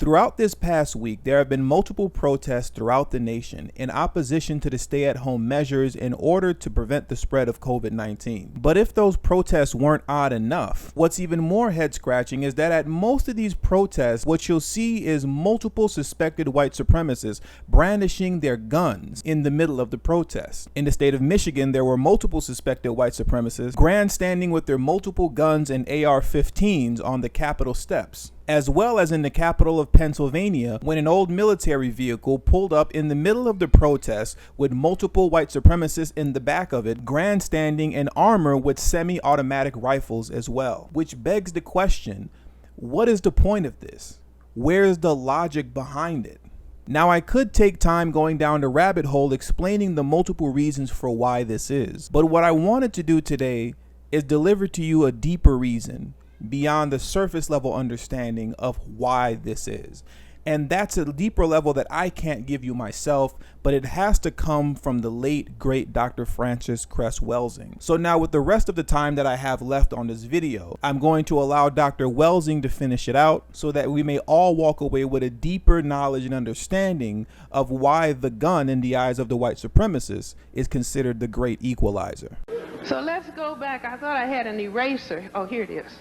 Throughout this past week, there have been multiple protests throughout the nation in opposition to the stay-at-home measures in order to prevent the spread of COVID-19. But if those protests weren't odd enough, what's even more head-scratching is that at most of these protests, what you'll see is multiple suspected white supremacists brandishing their guns in the middle of the protest. In the state of Michigan, there were multiple suspected white supremacists grandstanding with their multiple guns and AR-15s on the Capitol steps, as well as in the capital of Pennsylvania, when an old military vehicle pulled up in the middle of the protest with multiple white supremacists in the back of it, grandstanding in armor with semi-automatic rifles as well. Which begs the question, what is the point of this? Where's the logic behind it? Now, I could take time going down the rabbit hole explaining the multiple reasons for why this is, but what I wanted to do today is deliver to you a deeper reason beyond the surface level understanding of why this is. And that's a deeper level that I can't give you myself, but it has to come from the late, great Dr. Francis Cress Welsing. So now with the rest of the time that I have left on this video, I'm going to allow Dr. Welsing to finish it out so that we may all walk away with a deeper knowledge and understanding of why the gun in the eyes of the white supremacists is considered the great equalizer. So let's go back. I thought I had an eraser. Oh, here it is.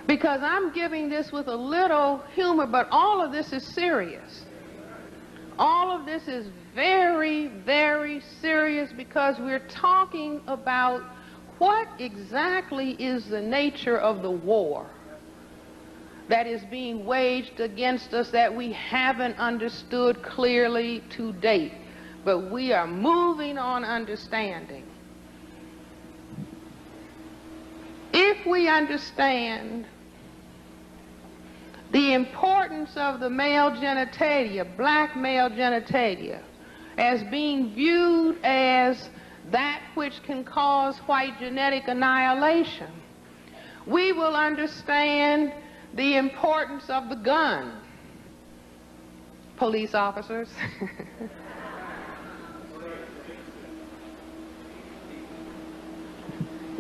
Because I'm giving this with a little humor, but all of this is serious. All of this is very, very serious because we're talking about what exactly is the nature of the war that is being waged against us that we haven't understood clearly to date. But we are moving on understanding. If we understand the importance of the male genitalia, black male genitalia, as being viewed as that which can cause white genetic annihilation, we will understand the importance of the gun. Police officers.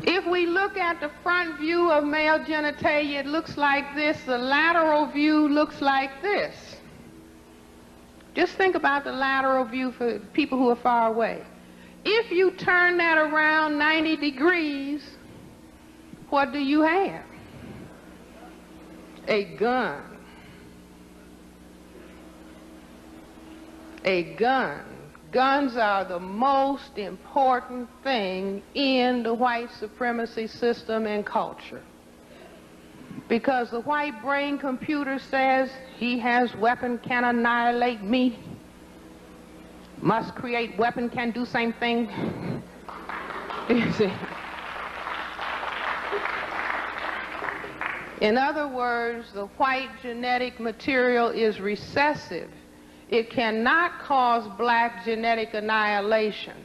If we look at the front view of male genitalia, it looks like this. The lateral view looks like this. Just think about the lateral view for people who are far away. If you turn that around 90 degrees, what do you have? A gun. A gun. Guns are the most important thing in the white supremacy system and culture. Because the white brain computer says he has weapon can annihilate me, must create weapon can do same thing. You see? In other words, the white genetic material is recessive. It cannot cause black genetic annihilation.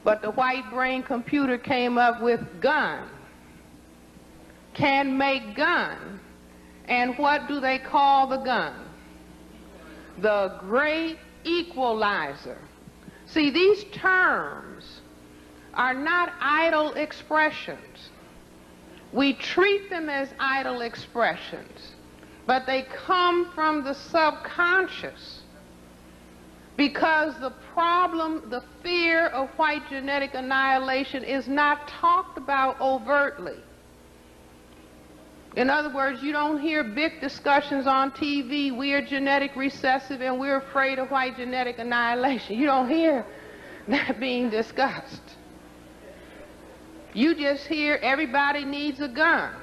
But the white brain computer came up with gun, can make gun. And what do they call the gun? The great equalizer. See, these terms are not idle expressions. We treat them as idle expressions, but they come from the subconscious because the problem, the fear of white genetic annihilation is not talked about overtly. In other words, you don't hear big discussions on TV, we are genetic recessive and we're afraid of white genetic annihilation. You don't hear that being discussed. You just hear everybody needs a gun.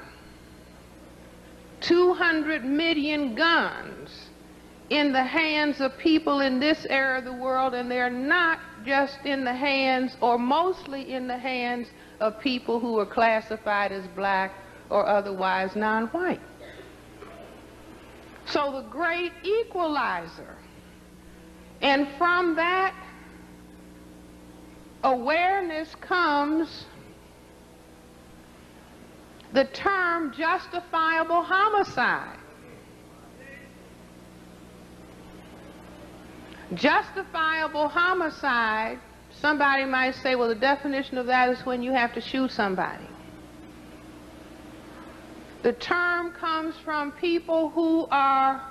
200 million guns in the hands of people in this area of the world, and they're not just in the hands, or mostly in the hands, of people who are classified as black or otherwise non-white. So the great equalizer, and from that awareness comes the term justifiable homicide. Justifiable homicide, somebody might say, well, the definition of that is when you have to shoot somebody. The term comes from people who are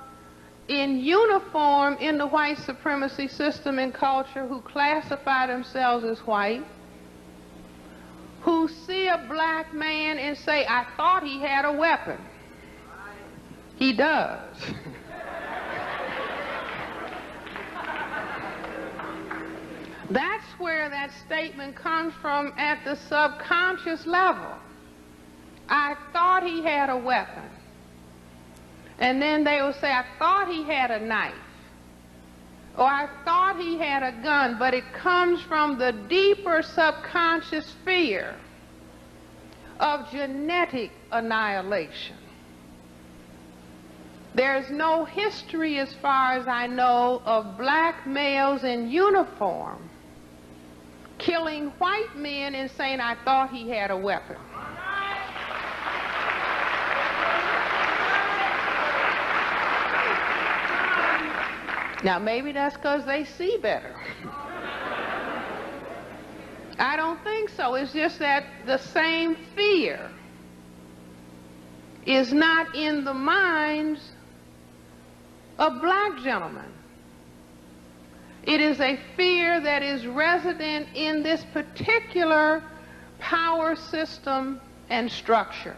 in uniform in the white supremacy system and culture, who classify themselves as white, who see a black man and say, I thought he had a weapon. He does. That's where that statement comes from at the subconscious level. I thought he had a weapon. And then they will say, I thought he had a knife. Or I thought he had a gun. But it comes from the deeper subconscious fear of genetic annihilation. There's no history, as far as I know, of black males in uniform killing white men and saying, I thought he had a weapon. Now, maybe that's because they see better. I don't think so. It's just that the same fear is not in the minds of black gentlemen. It is a fear that is resident in this particular power system and structure.